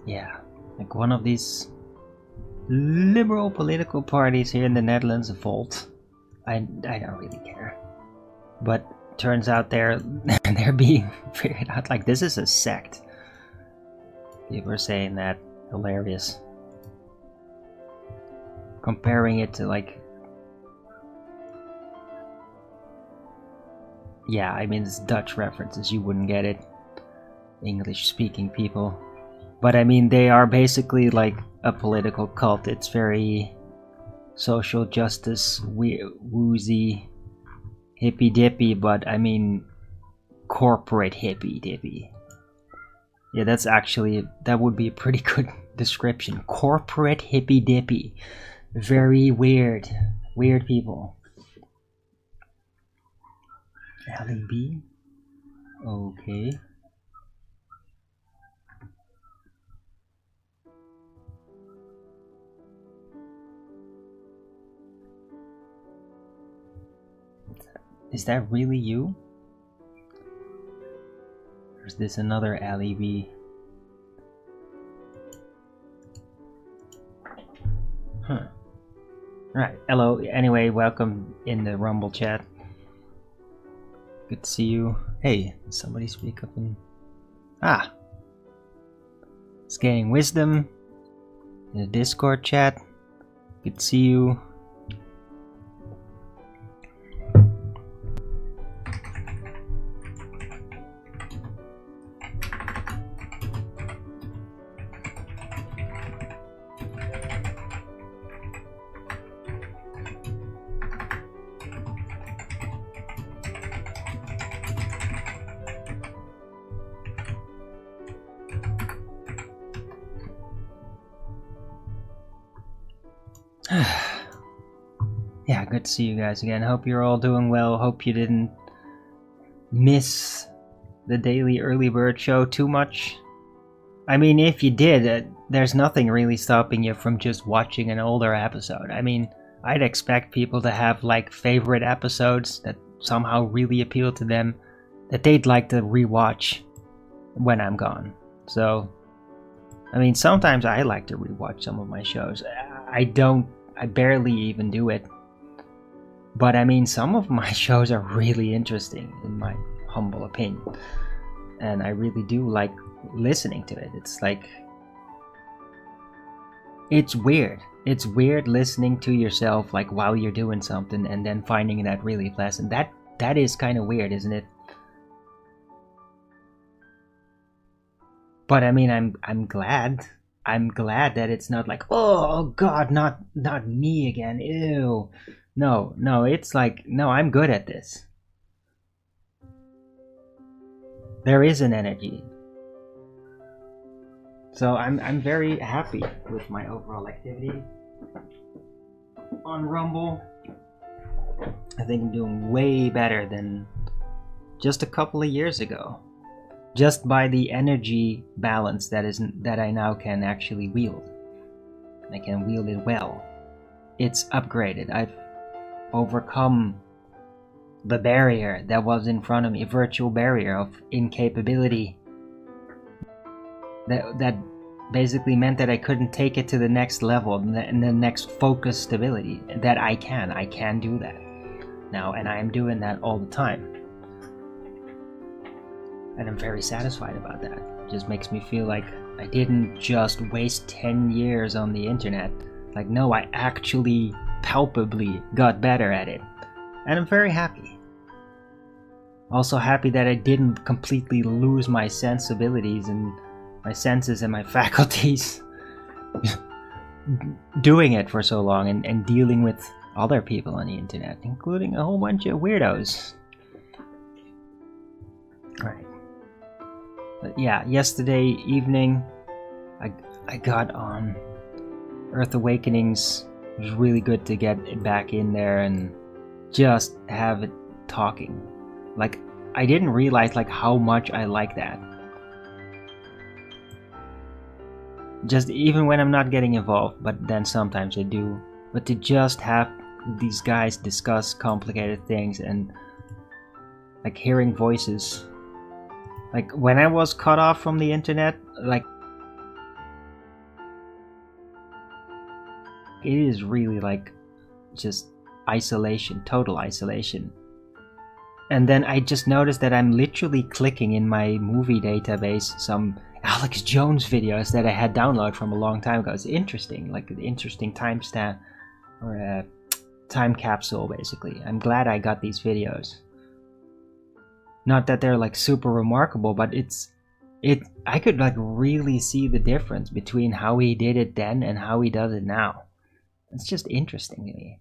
Yeah, like one of these liberal political parties here in the Netherlands, Volt. I don't really care. But turns out they're being figured out like this is a sect. People are saying that. Hilarious. Comparing it to like... Yeah, I mean it's Dutch references, you wouldn't get it. English speaking people. But I mean they are basically like a political cult. It's very social justice, woozy, hippy dippy, but I mean corporate hippy dippy. Yeah, that would be a pretty good description. Corporate hippy dippy. Very weird. Weird people. LEB? Okay. Is that really you? Or is this another LEB? Huh. Right. Hello. Anyway, welcome in the Rumble chat. Good to see you. Hey, somebody speak up in... Ah! Scanning Wisdom in the Discord chat. Good to see you. Yeah, good to see you guys again. Hope you're all doing well. Hope you didn't miss the daily early bird show too much. I mean, if you did, there's nothing really stopping you from just watching an older episode. I mean, I'd expect people to have like favorite episodes that somehow really appeal to them that they'd like to rewatch when I'm gone. So, I mean, sometimes I like to rewatch some of my shows. I barely even do it. But I mean, some of my shows are really interesting, in my humble opinion. And I really do like listening to it. It's like... It's weird. It's weird listening to yourself like while you're doing something and then finding that really pleasant. That is kind of weird, isn't it? But I mean, I'm glad. I'm glad that it's not like, oh god, not me again. Ew. No, it's like, no, I'm good at this. There is an energy. So I'm very happy with my overall activity on Rumble. I think I'm doing way better than just a couple of years ago. Just by the energy balance that I now can actually wield. I can wield it well. It's upgraded. I've overcome the barrier that was in front of me, a virtual barrier of incapability. That basically meant that I couldn't take it to the next level and the next focus stability. That I can do that now, and I am doing that all the time. And I'm very satisfied about that. It just makes me feel like I didn't just waste 10 years on the internet. Like, no, I actually palpably got better at it. And I'm very happy. Also happy that I didn't completely lose my sensibilities and my senses and my faculties doing it for so long and dealing with other people on the internet, including a whole bunch of weirdos. Right. But yeah, yesterday evening I got on Earth Awakenings. It was really good to get back in there and just have it talking. Like, I didn't realize like how much I like that. Just even when I'm not getting involved, but then sometimes I do. But to just have these guys discuss complicated things and like hearing voices. Like when I was cut off from the internet, like it is really like just isolation, total isolation. And then I just noticed that I'm literally clicking in my movie database some Alex Jones videos that I had downloaded from a long time ago. It's interesting, like an interesting timestamp or a time capsule basically. I'm glad I got these videos. Not that they're like super remarkable, but I could like really see the difference between how he did it then and how he does it now. It's just interesting to me.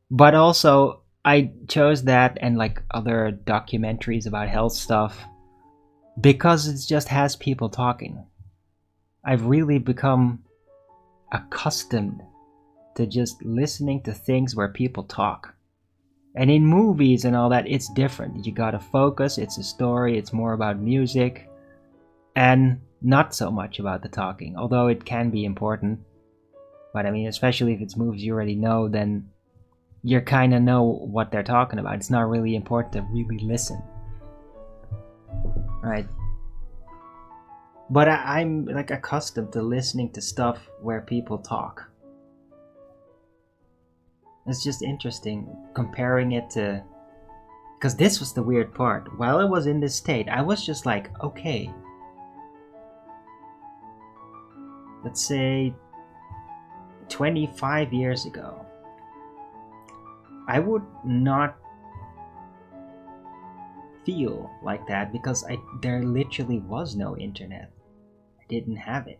But also I chose that and like other documentaries about health stuff because it just has people talking. I've really become accustomed to just listening to things where people talk. And in movies and all that, it's different. You gotta focus, it's a story, it's more about music, and not so much about the talking, although it can be important. But I mean, especially if it's movies you already know, then you kind of know what they're talking about. It's not really important to really listen. Right. But I'm like accustomed to listening to stuff where people talk. It's just interesting comparing it to... Because this was the weird part. While I was in this state, I was just like, okay. Let's say 25 years ago. I would not feel like that because there literally was no internet. I didn't have it.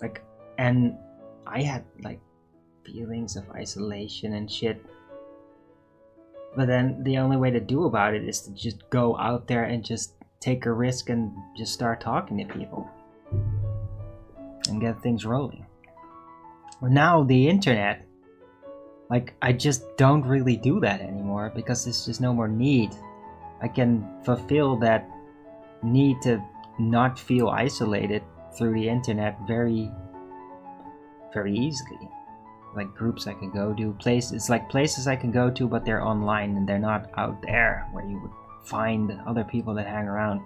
Like, and I had like feelings of isolation and shit. But then the only way to do about it is to just go out there and just take a risk and just start talking to people and get things rolling. Well, now the internet, like I just don't really do that anymore because there's just no more need. I can fulfill that need to not feel isolated through the internet very, very easily. Like groups I can go to, places I can go to, but they're online and they're not out there where you would find other people that hang around.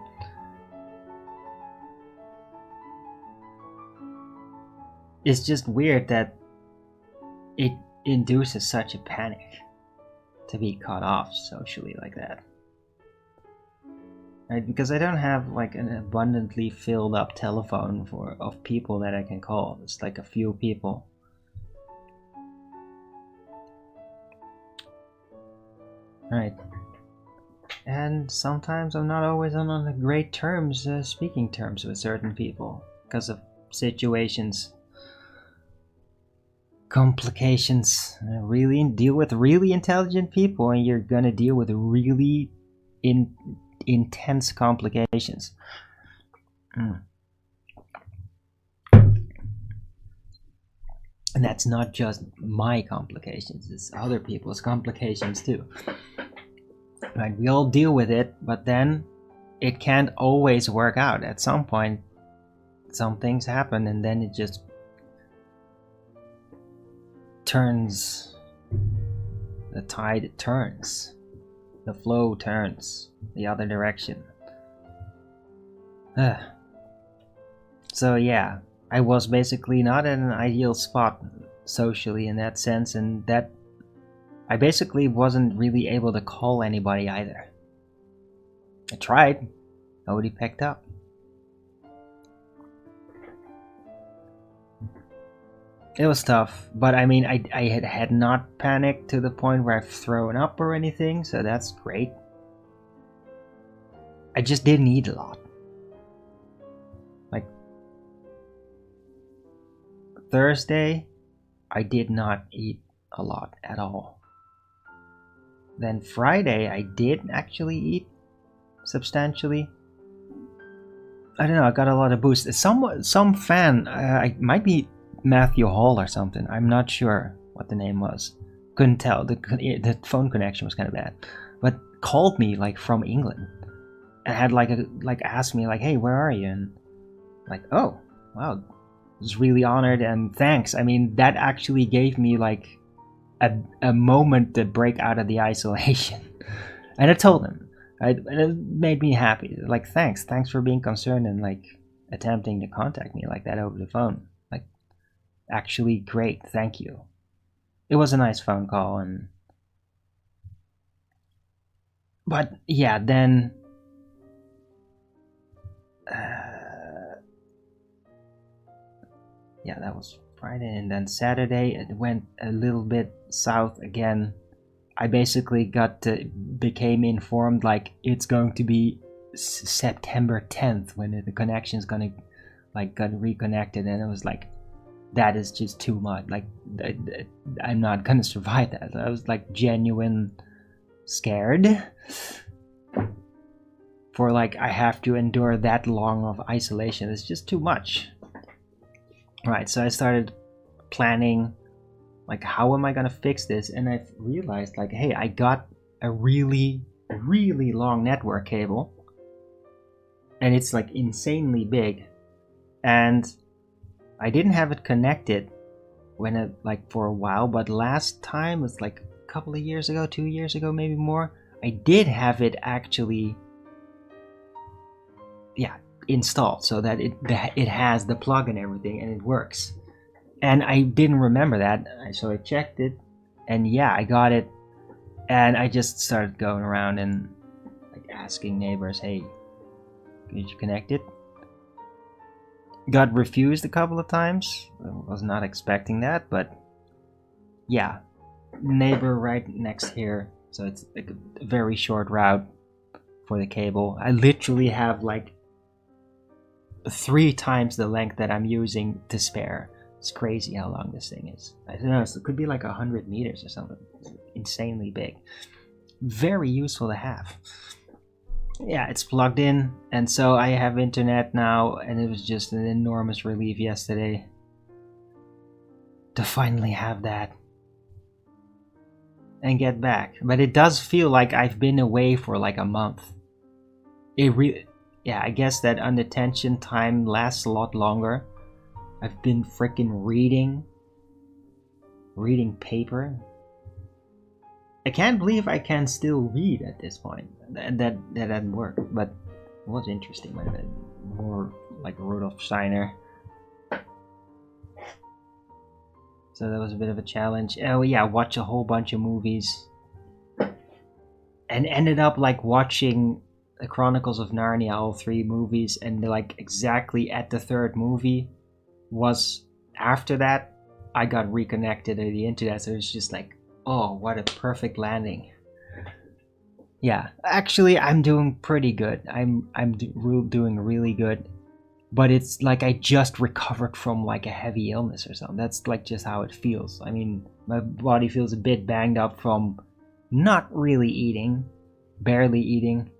It's just weird that it induces such a panic to be cut off socially like that. Right, because I don't have like an abundantly filled up telephone of people that I can call. It's like a few people. Right. And sometimes I'm not always on the great terms, speaking terms with certain people because of situations, complications. Really deal with really intelligent people, and you're gonna deal with really intense complications. And that's not just my complications, it's other people's complications too. Right, we all deal with it, but then it can't always work out. At some point, some things happen and then it just turns. The tide turns. The flow turns the other direction. So yeah, I was basically not in an ideal spot socially in that sense, and that I basically wasn't really able to call anybody either. I tried, nobody picked up. It was tough, but I mean, I had not panicked to the point where I've thrown up or anything, so that's great. I just didn't eat a lot. Like, Thursday, I did not eat a lot at all. Then Friday, I did actually eat substantially. I don't know, I got a lot of boost. Some fan, it might be Matthew Hall or something, I'm not sure what the name was. Couldn't tell, the phone connection was kind of bad. But called me like from England and had like asked me like, hey, where are you? And like, oh, wow, I was really honored and thanks. I mean, that actually gave me like a moment to break out of the isolation. And I told him, and it made me happy. Like, thanks for being concerned and like attempting to contact me like that over the phone. Like, actually great, thank you. It was a nice phone call. But yeah, then yeah, that was Friday, and then Saturday it went a little bit south again. I basically became informed like it's going to be September 10th when the connection's gonna like get reconnected, and it was like, that is just too much. Like, I'm not gonna survive that. I was like genuine scared for like I have to endure that long of isolation. It's just too much. Right, so I started planning like, how am I gonna fix this? And I realized like, hey, I got a really long network cable, and it's like insanely big, and I didn't have it connected for a while, but last time was like a couple of years ago, 2 years ago, maybe more. I did have it actually, installed so that it has the plug and everything, and it works. And I didn't remember that, so I checked it, and yeah, I got it. And I just started going around and like asking neighbors, hey, did you connect it? Got refused a couple of times. I was not expecting that, but yeah, neighbor right next here, so it's like a very short route for the cable. I literally have like 3 times the length that I'm using to spare. It's crazy how long this thing is. I don't know, it could be like 100 meters or something. It's insanely big. Very useful to have. Yeah, it's plugged in, and so I have internet now, and it was just an enormous relief yesterday to finally have that and get back. But it does feel like I've been away for like a month. Yeah, I guess that under tension time lasts a lot longer. I've been freaking reading paper. I can't believe I can still read at this point. That didn't work, but it was interesting. More like Rudolf Steiner. So that was a bit of a challenge. Oh yeah, watch a whole bunch of movies, and ended up like watching the Chronicles of Narnia, all 3 movies, and like exactly at the 3rd movie was after that I got reconnected to the internet, so it was just like, oh, what a perfect landing. Yeah, actually I'm doing pretty good. I'm doing really good, but it's like I just recovered from like a heavy illness or something. That's like just how it feels. I mean, my body feels a bit banged up from not really eating, barely eating.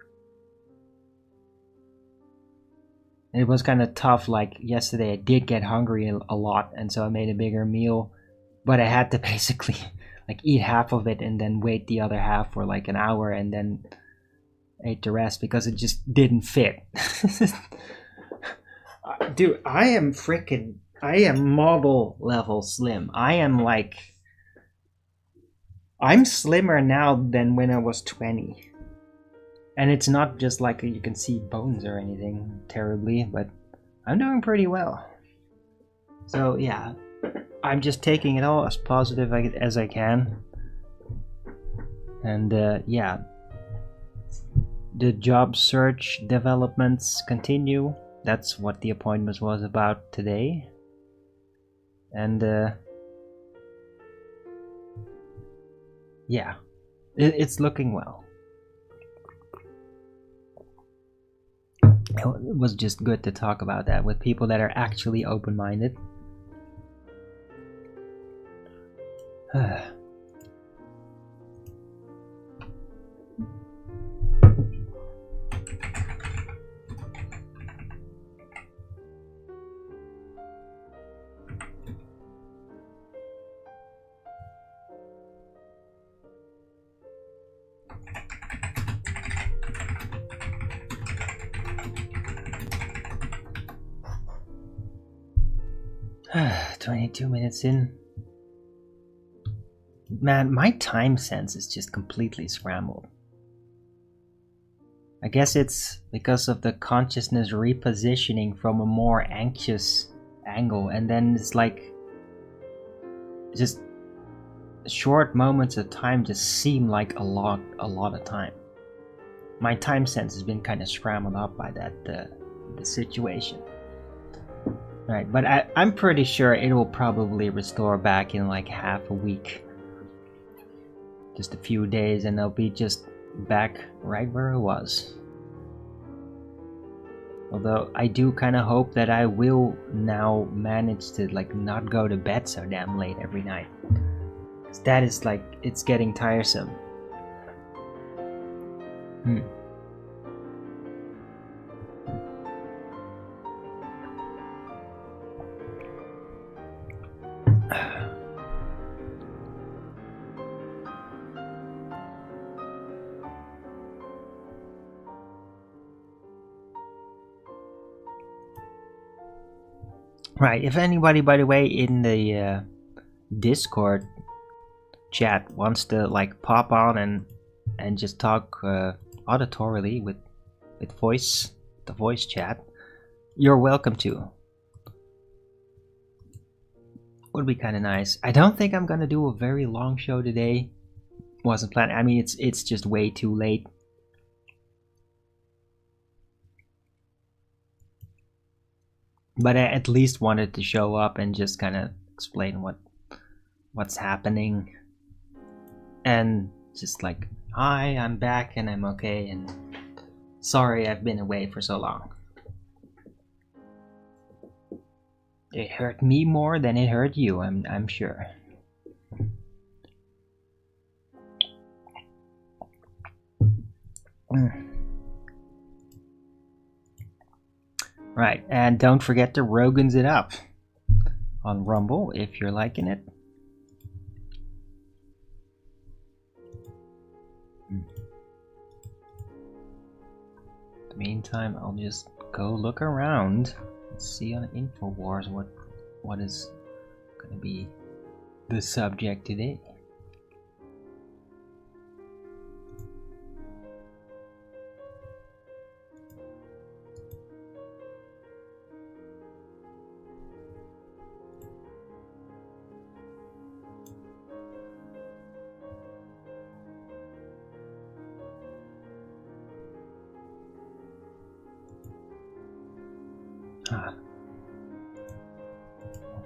It was kind of tough. Like yesterday I did get hungry a lot, and so I made a bigger meal, but I had to basically like eat half of it and then wait the other half for like an hour and then ate the rest because it just didn't fit. Dude, I am model level slim. I'm slimmer now than when I was 20. And it's not just like you can see bones or anything terribly, but I'm doing pretty well. So yeah, I'm just taking it all as positive as I can. And yeah, the job search developments continue. That's what the appointment was about today. And yeah, it's looking well. It was just good to talk about that with people that are actually open-minded. "22 minutes in. man, my time sense is just completely scrambled. I guess it's because of the consciousness repositioning from a more anxious angle, and then it's like just short moments of time just seem like a lot of time. My time sense has been kind of scrambled up by that the situation. Right, but I'm pretty sure it will probably restore back in like half a week. Just a few days and I'll be just back right where I was. Although I do kind of hope that I will now manage to like not go to bed so damn late every night. 'Cause that is like, it's getting tiresome. Right, if anybody, by the way, in the Discord chat wants to like pop on and just talk auditorily with voice, the voice chat, you're welcome to. Would be kind of nice. I don't think I'm gonna do a very long show today. Wasn't planning. I mean, it's just way too late. But I at least wanted to show up and just kind of explain what's happening. And just like, hi, I'm back and I'm okay, and sorry I've been away for so long. It hurt me more than it hurt you, I'm sure. Right, and don't forget to Rogan's it up on Rumble if you're liking it. In the meantime, I'll just go look around and see on InfoWars what is going to be the subject today.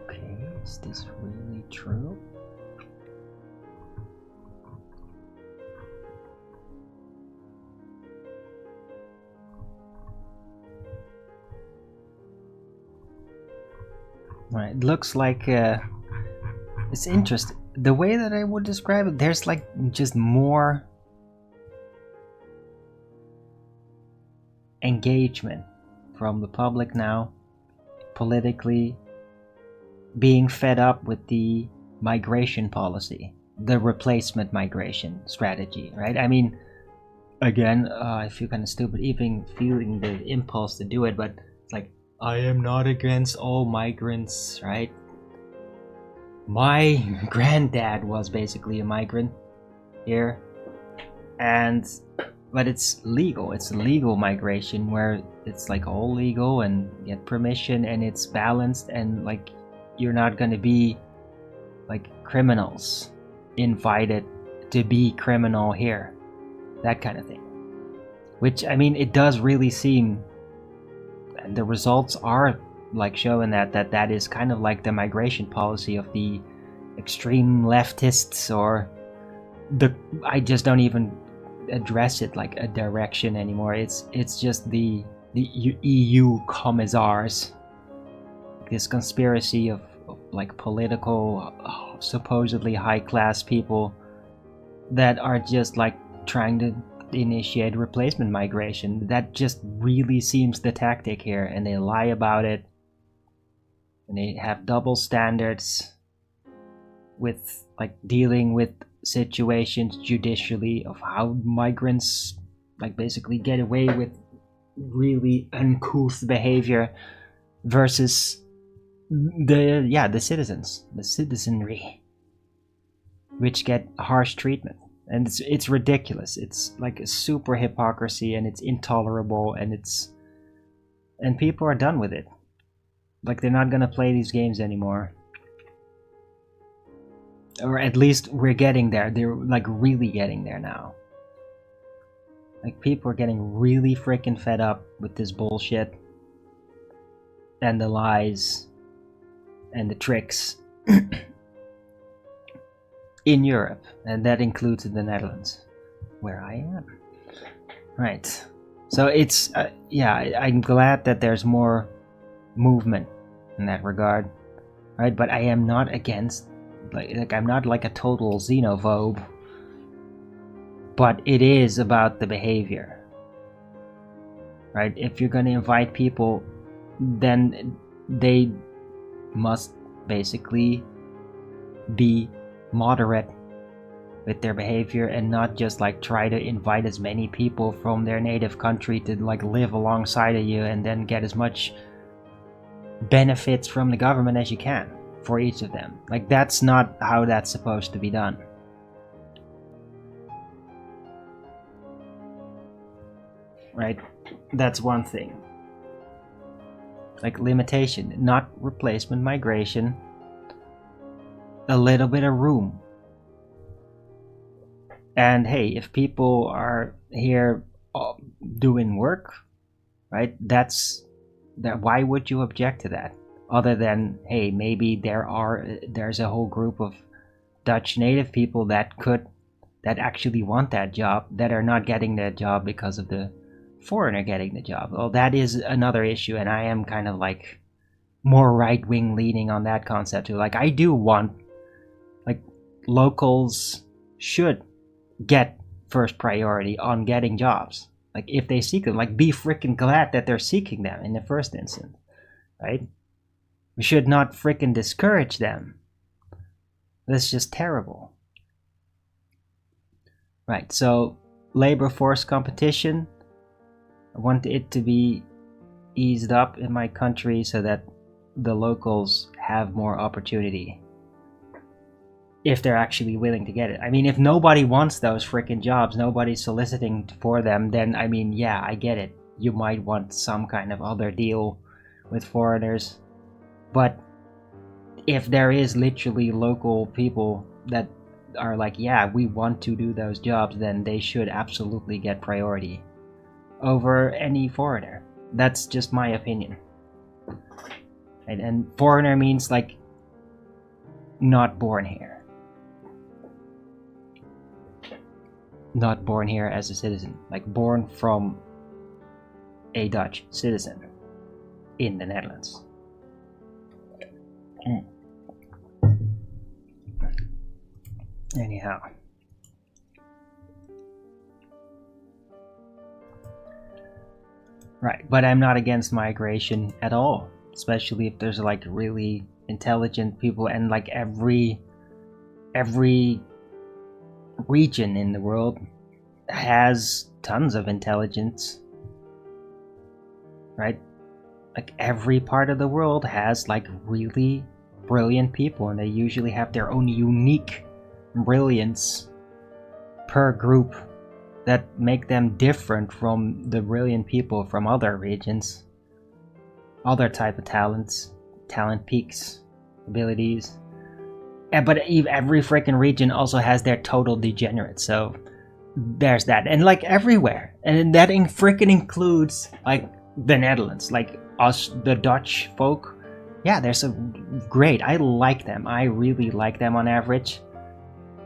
Okay, is this really true? Right, it looks like it's interesting. The way that I would describe it, there's like just more engagement from the public now, politically, being fed up with the migration policy, the replacement migration strategy, right? I mean, again, I feel kind of stupid even feeling the impulse to do it, but it's like, I am not against all migrants, right? My granddad was basically a migrant here, but it's legal. It's a legal migration where it's like all legal and get permission and it's balanced, and like you're not gonna be like criminals invited to be criminal here, that kind of thing. Which, I mean, it does really seem, and the results are like showing that is kind of like the migration policy of the extreme leftists, or I just don't even address it like a direction anymore. It's just the EU commissars, this conspiracy of like political supposedly high class people that are just like trying to initiate replacement migration. That just really seems the tactic here, and they lie about it, and they have double standards with like dealing with situations judicially of how migrants like basically get away with really uncouth behavior versus the citizens, the citizenry. which get harsh treatment. And it's ridiculous. It's like a super hypocrisy, and it's intolerable, and people are done with it. Like, they're not gonna play these games anymore. Or at least we're getting there. They're like really getting there now. Like, people are getting really freaking fed up with this bullshit. And the lies. And the tricks. In Europe. And that includes the Netherlands. Where I am. Right. So it's, yeah, I'm glad that there's more movement in that regard. Right? But I am not against, like I'm not like a total xenophobe. But it is about the behavior. Right? If you're going to invite people, then they must basically be moderate with their behavior, and not just like try to invite as many people from their native country to like live alongside of you and then get as much benefits from the government as you can for each of them. Like, that's not how that's supposed to be done. Right? That's one thing. Like, limitation, not replacement migration. A little bit of room. And hey, if people are here doing work, right, that's that. Why would you object to that? Other than, hey, maybe there's a whole group of Dutch native people that actually want that job, that are not getting that job because of the foreigner getting the job. Well, that is another issue, and I am kind of like more right-wing leaning on that concept too. Like, I do want, like, locals should get first priority on getting jobs. Like, if they seek them, like, be freaking glad that they're seeking them in the first instance, right? We should not freaking discourage them. That's just terrible. Right, so labor force competition, I want it to be eased up in my country so that the locals have more opportunity. If they're actually willing to get it. I mean, if nobody wants those freaking jobs, nobody's soliciting for them, then, I mean, yeah, I get it. You might want some kind of other deal with foreigners. But if there is literally local people that are like, yeah, we want to do those jobs, then they should absolutely get priority over any foreigner. That's just my opinion. And foreigner means, like, not born here. Not born here as a citizen, like born from a Dutch citizen in the Netherlands. Anyhow. Right, but I'm not against migration at all, especially if there's like really intelligent people, and like every region in the world has tons of intelligence, right? Like, every part of the world has like really brilliant people, and they usually have their own unique brilliance per group that make them different from the brilliant people from other regions, other type of talent peaks, abilities. But every freaking region also has their total degenerates, so there's that. And like everywhere, and that freaking includes like the Netherlands, like us, the Dutch folk. Yeah, they're so great. I like them. I really like them on average.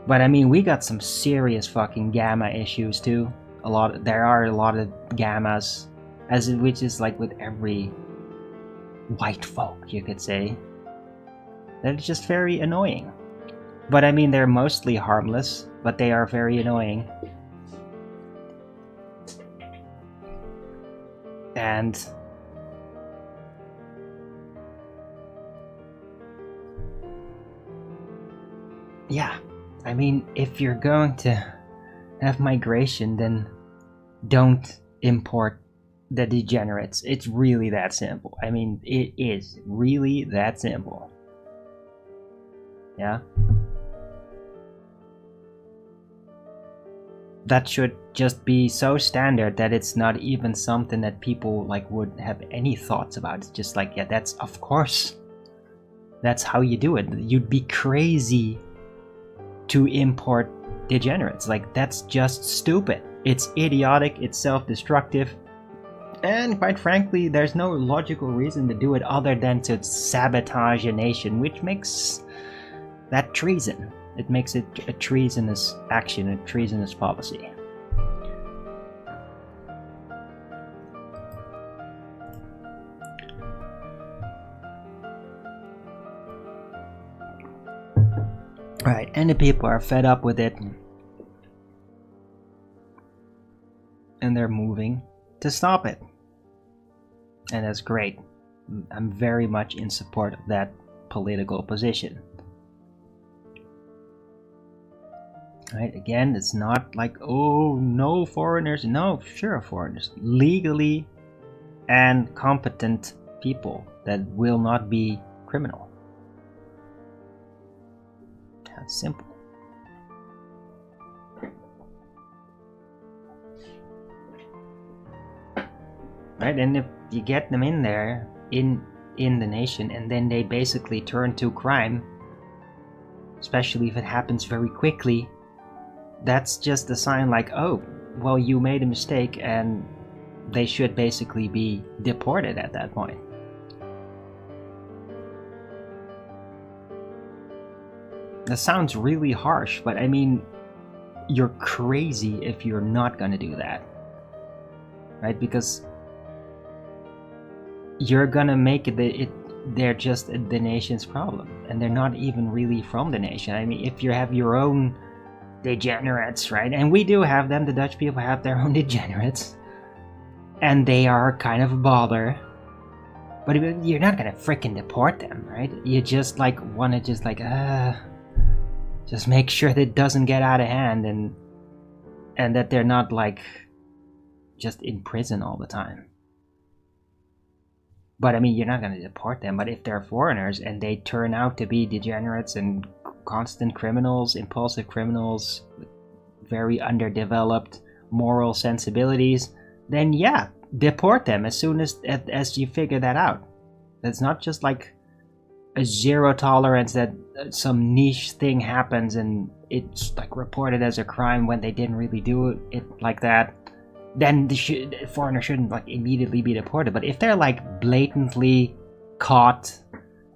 But I mean, we got some serious fucking gamma issues too. There are a lot of gammas, which is like with every white folk, you could say. They're just very annoying. But I mean, they're mostly harmless, but they are very annoying. And yeah, I mean, if you're going to have migration, then don't import the degenerates. It's really that simple. I mean, it is really that simple. Yeah? that should just be so standard that it's not even something that people like would have any thoughts about. It's just like, yeah, that's, of course, that's how you do it. You'd be crazy to import degenerates. Like, that's just stupid. It's idiotic, it's self-destructive, and quite frankly, there's no logical reason to do it other than to sabotage a nation, which makes that treason. It makes it a treasonous action, a treasonous policy. Right, and the people are fed up with it. And they're moving to stop it. And that's great. I'm very much in support of that political position. Right, again, it's not like, oh, no foreigners. No, sure, foreigners. Legally and competent people that will not be criminal. That's simple. Right, and if you get them in there, in the nation, and then they basically turn to crime, especially if it happens very quickly, that's just a sign like, oh, well, you made a mistake, and they should basically be deported at that point. That sounds really harsh, but I mean, you're crazy if you're not gonna do that. Right? Because you're gonna make they're just the nation's problem, and they're not even really from the nation. I mean, if you have your own degenerates, right? And we do have them, the Dutch people have their own degenerates, and they are kind of a bother, but you're not gonna frickin' deport them, right? You just like wanna just like just make sure that it doesn't get out of hand, and that they're not like just in prison all the time. But I mean, you're not gonna deport them. But if they're foreigners and they turn out to be degenerates and constant criminals, impulsive criminals, with very underdeveloped moral sensibilities, then yeah, deport them as soon as you figure that out. It's not just like a zero tolerance that some niche thing happens and it's like reported as a crime when they didn't really do it like that. Then the foreigner shouldn't like immediately be deported. But if they're like blatantly caught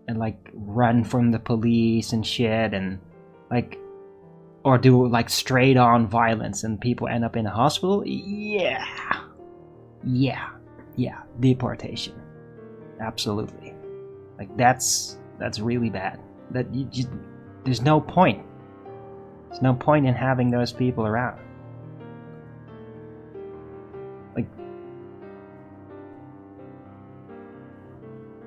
and like run from the police and shit, and like, or do like straight on violence and people end up in a hospital, yeah, deportation, absolutely. Like that's really bad. That there's no point. There's no point in having those people around. Like,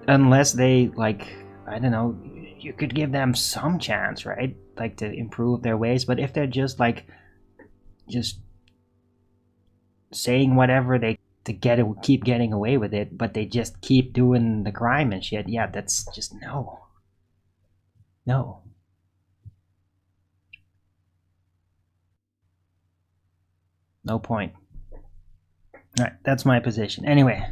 unless they like, I don't know, you could give them some chance, right? Like to improve their ways. But if they're just like, just saying whatever they to keep getting away with it, but they just keep doing the crime and shit, yeah, that's just no. No point. Alright, that's my position. Anyway.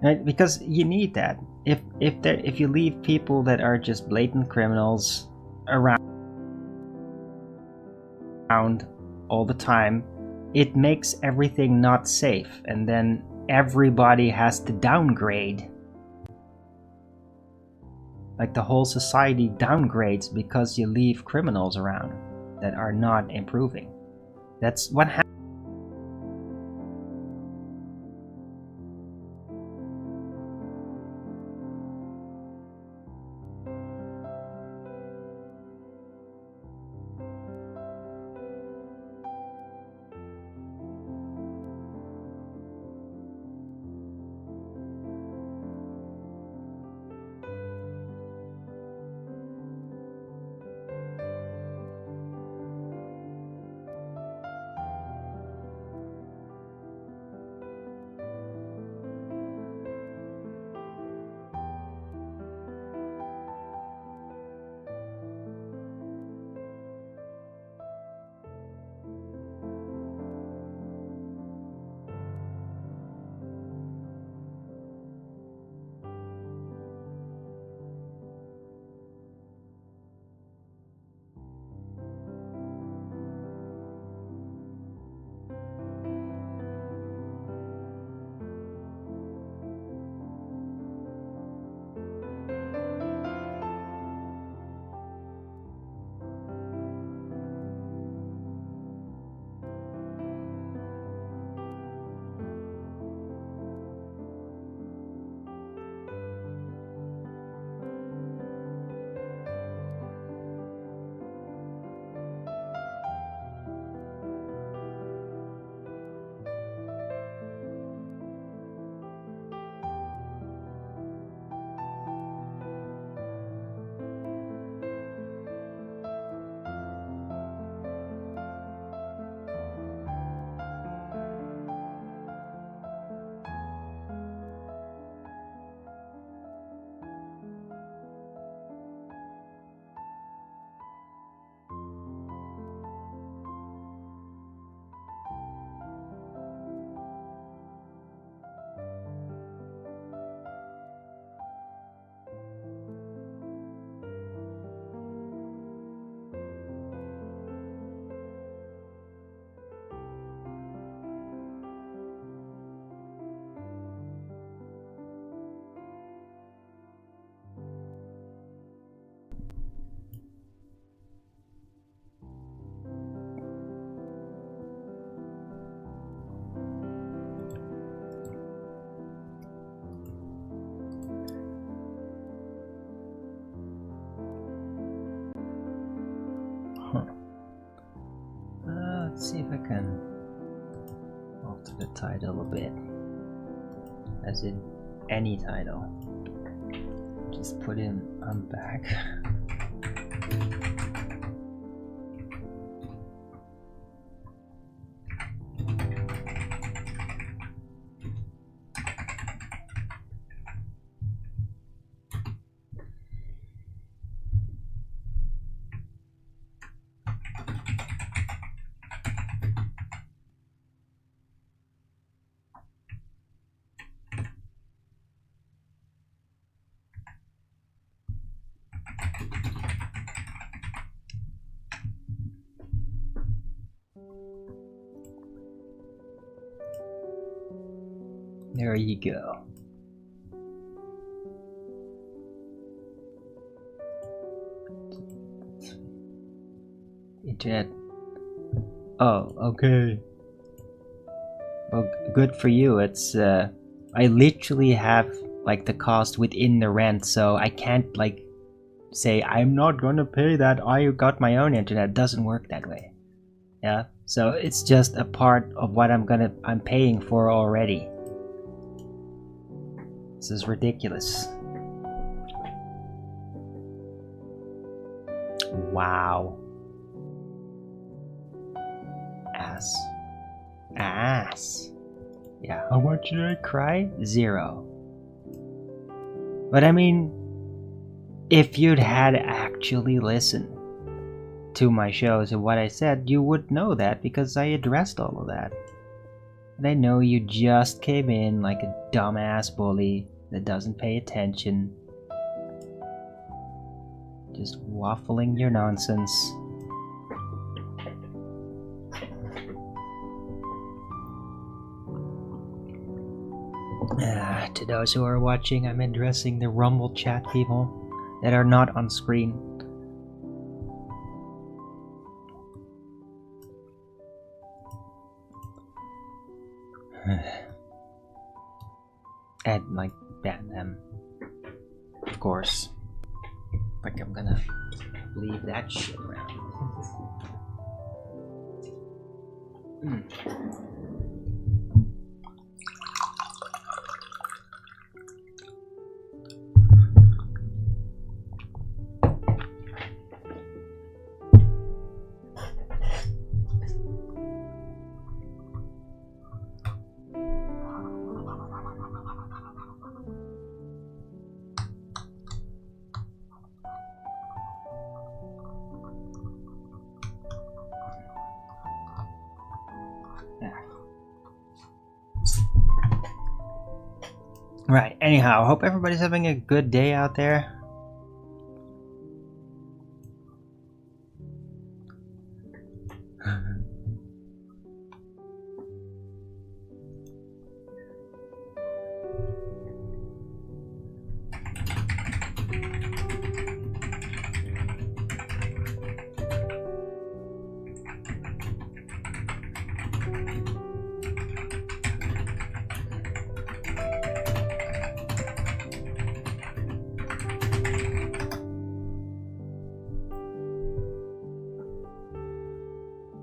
Right, because you need that. If you leave people that are just blatant criminals around all the time, it makes everything not safe, and then everybody has to downgrade. Like the whole society downgrades because you leave criminals around that are not improving. That's what happens. alter the title a bit. As in any title. Just put in I'm back. There you go. Internet. Oh, okay. Well, good for you. It's I literally have like the cost within the rent, so I can't like say I'm not gonna pay that. I got my own internet. It doesn't work that way. Yeah. So it's just a part of what I'm paying for already. This is ridiculous. Wow. Ass. Yeah, how much did I cry? 0. But I mean, if you'd had actually listened to my shows and what I said, you would know that because I addressed all of that. And I know you just came in like a dumbass bully that doesn't pay attention. Just waffling your nonsense. To those who are watching, I'm addressing the Rumble chat people that are not on screen. And like ban them, of course. Like I'm gonna leave that shit around. Right, anyhow, hope everybody's having a good day out there.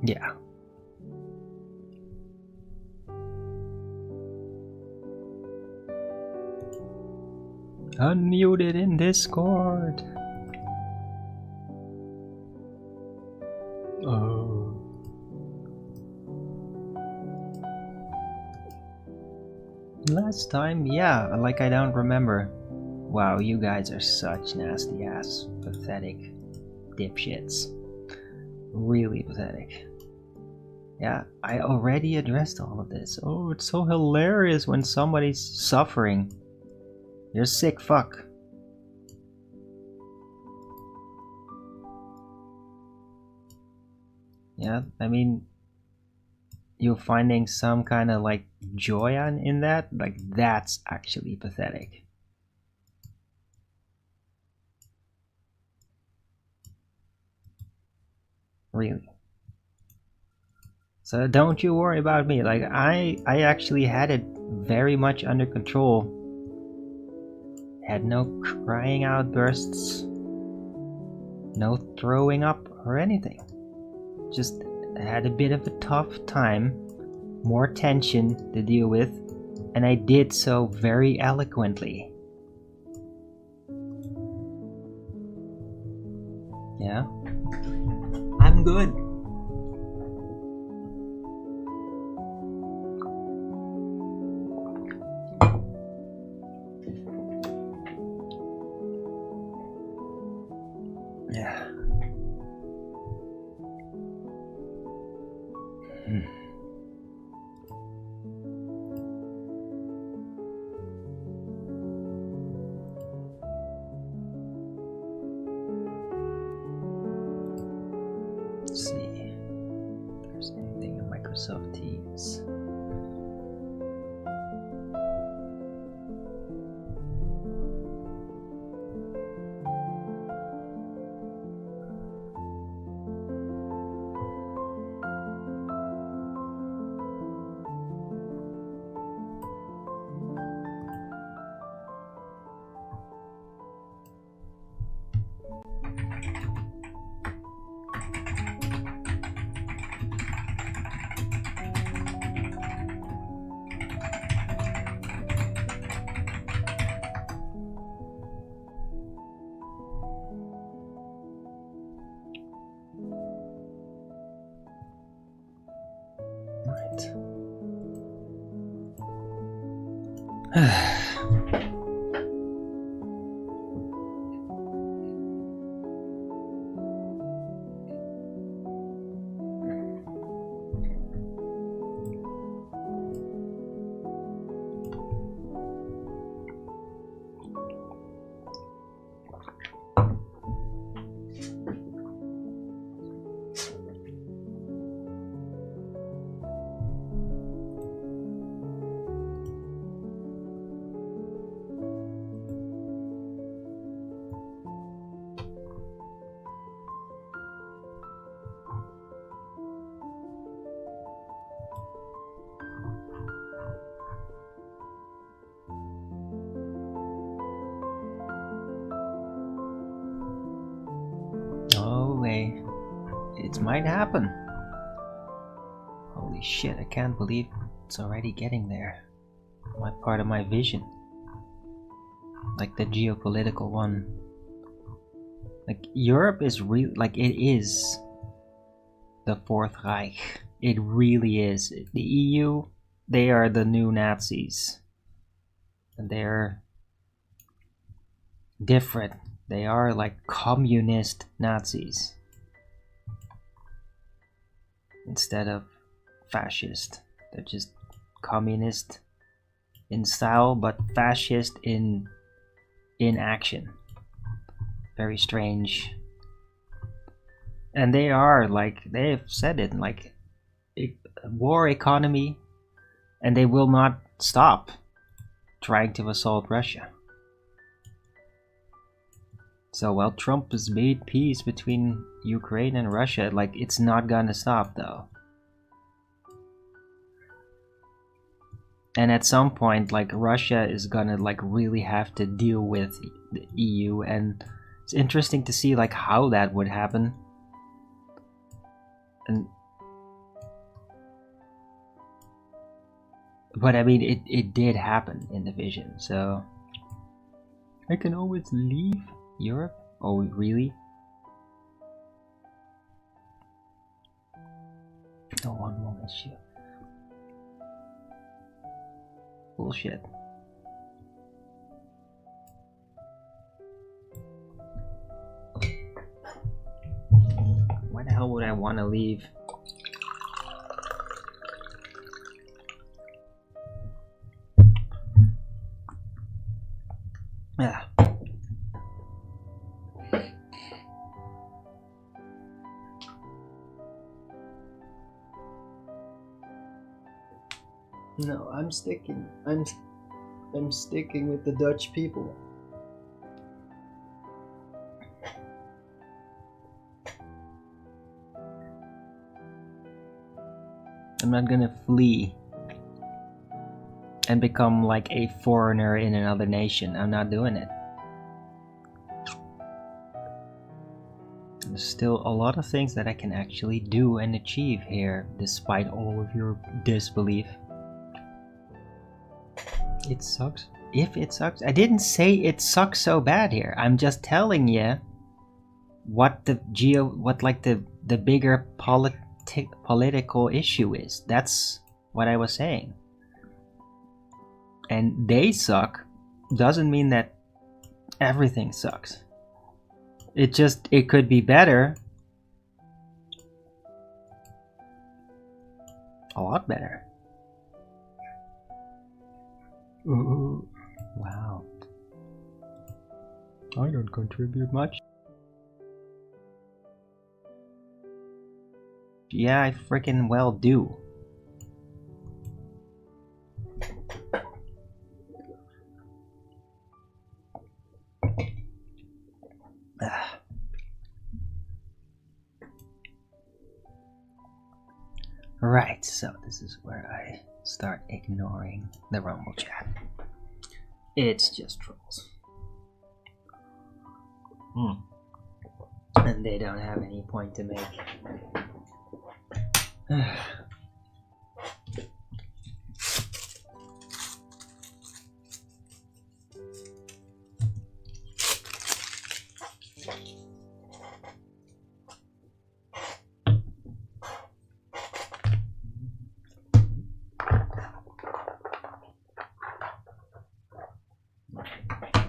Yeah. Unmuted in Discord. Oh. Last time, yeah, like I don't remember. Wow, you guys are such nasty ass, pathetic dipshits. Really pathetic. Yeah, I already addressed all of this. Oh, it's so hilarious when somebody's suffering. You're a sick fuck. Yeah, I mean, you're finding some kind of like joy in that? Like, that's actually pathetic. Really. So don't you worry about me. Like I actually had it very much under control. Had no crying outbursts, no throwing up or anything. Just had a bit of a tough time more tension to deal with, and I did so very eloquently. Yeah. I'm good. Yeah. Let's see if there's anything in Microsoft Teams. It might happen. Holy shit, I can't believe it's already getting there. Part of my vision. Like the geopolitical one. Like Europe is real, like it is the Fourth Reich. It really is. The EU, they are the new Nazis. And they're different. They are like communist Nazis. Instead of fascist. They're just communist in style, but fascist in action. Very strange. And they are like, they've said it, like war economy, and they will not stop trying to assault Russia. So while Trump has made peace between Ukraine and Russia, like it's not gonna stop though. And at some point, like Russia is gonna like really have to deal with the EU, and it's interesting to see like how that would happen. But I mean, it did happen in the vision, so I can always leave Europe? Oh, really? No, one more issue. Bullshit. Why the hell would I want to leave? Yeah. No, I'm sticking with the Dutch people. I'm not gonna flee and become like a foreigner in another nation. I'm not doing it. There's still a lot of things that I can actually do and achieve here, despite all of your disbelief. It sucks. If it sucks, I didn't say it sucks so bad here. I'm just telling you what the bigger political issue is. That's what I was saying. And they suck doesn't mean that everything sucks. It could be better. A lot better. Ooh, wow. I don't contribute much. Yeah, I freaking well do. Right, so this is where I start ignoring the Rumble chat. It's just trolls. And they don't have any point to make.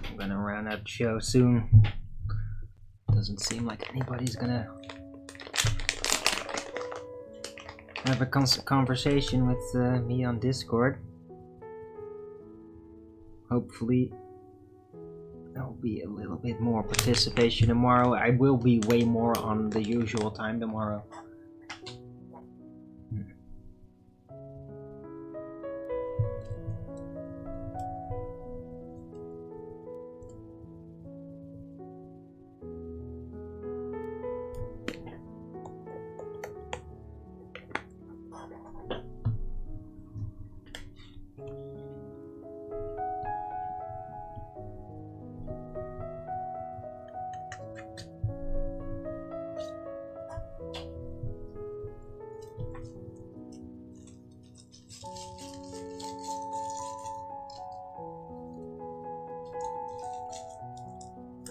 I'm gonna round up the show soon. Doesn't seem like anybody's gonna have a conversation with me on Discord. Hopefully there'll be a little bit more participation tomorrow. I will be way more on the usual time tomorrow.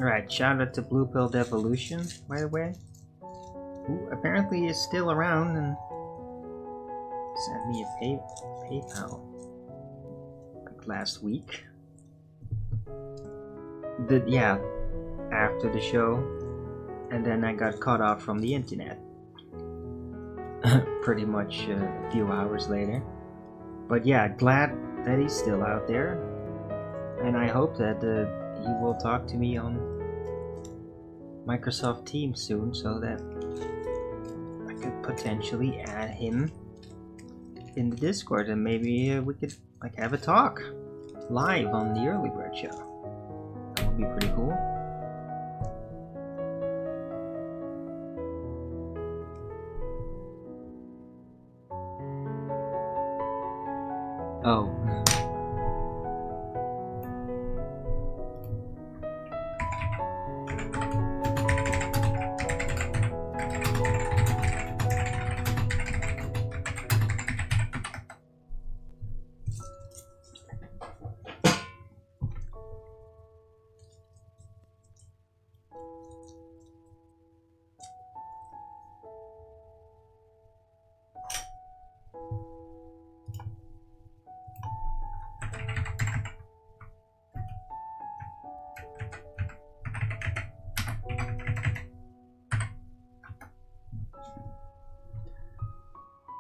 Alright, shout out to Blue Pill Devolution, by the way, who apparently is still around and sent me a PayPal like last week. Yeah, after the show, and then I got cut off from the internet pretty much a few hours later. But yeah, glad that he's still out there, and I hope that he will talk to me on Microsoft Teams soon, so that I could potentially add him in the Discord, and maybe we could like have a talk live on the Early Bird show. That would be pretty cool. Oh.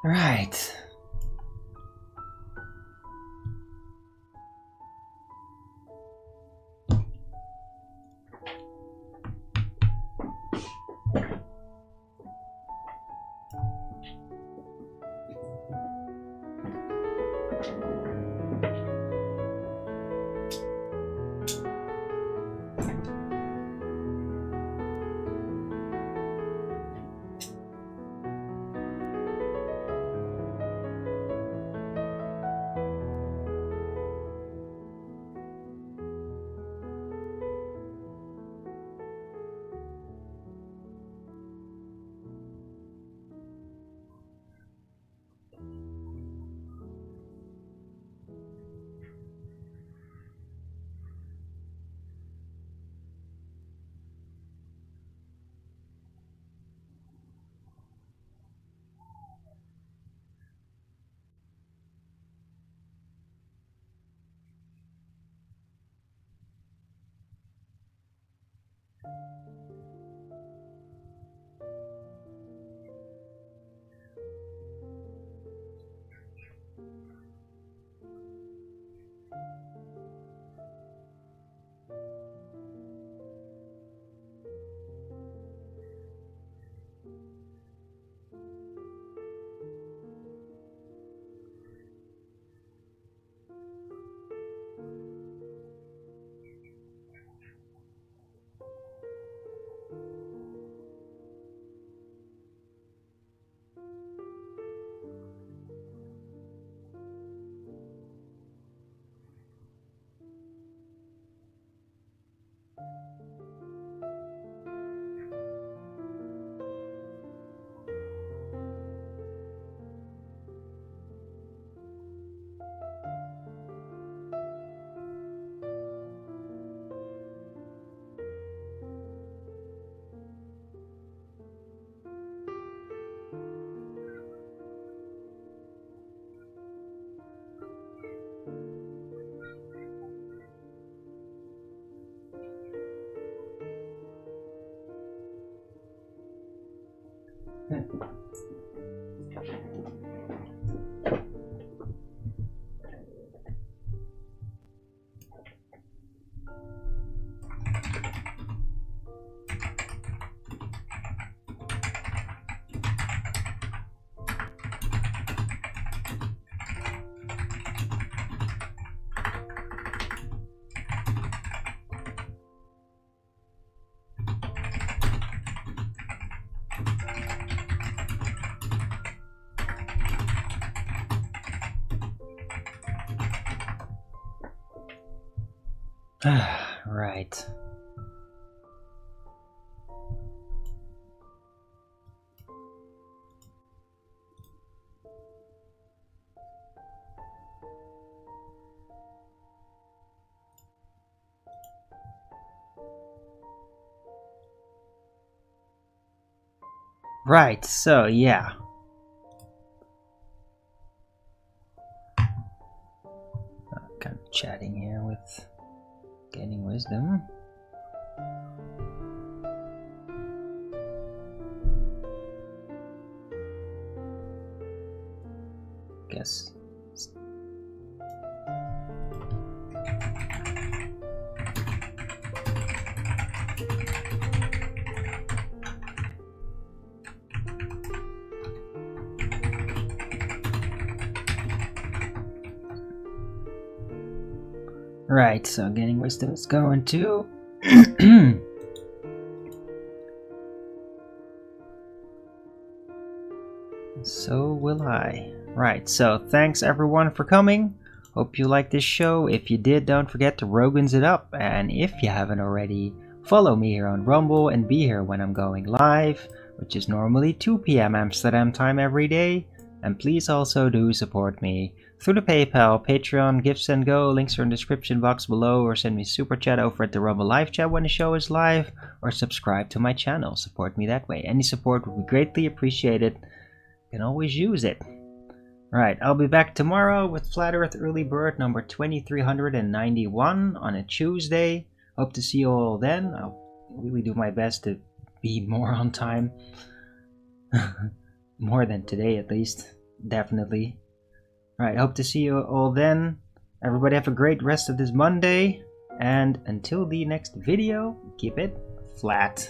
Right. Right. Right, so yeah. I'm kind of chatting here with gaining wisdom. Guess. Right, so gaining wisdom is going to so will I. Right, so thanks everyone for coming. Hope you liked this show. If you did, don't forget to Rogan's it up. And if you haven't already, follow me here on Rumble and be here when I'm going live, which is normally 2 PM Amsterdam time every day. And please also do support me through the PayPal, Patreon, Gifts and Go. Links are in the description box below, or send me super chat over at the Rumble live chat when the show is live, or subscribe to my channel. Support me that way. Any support would be greatly appreciated. You can always use it. Right, I'll be back tomorrow with Flat Earth Early Bird number 2391 on a Tuesday. Hope to see you all then. I'll really do my best to be more on time. More than today, at least. Definitely. Alright, hope to see you all then. Everybody have a great rest of this Monday. And until the next video, keep it flat.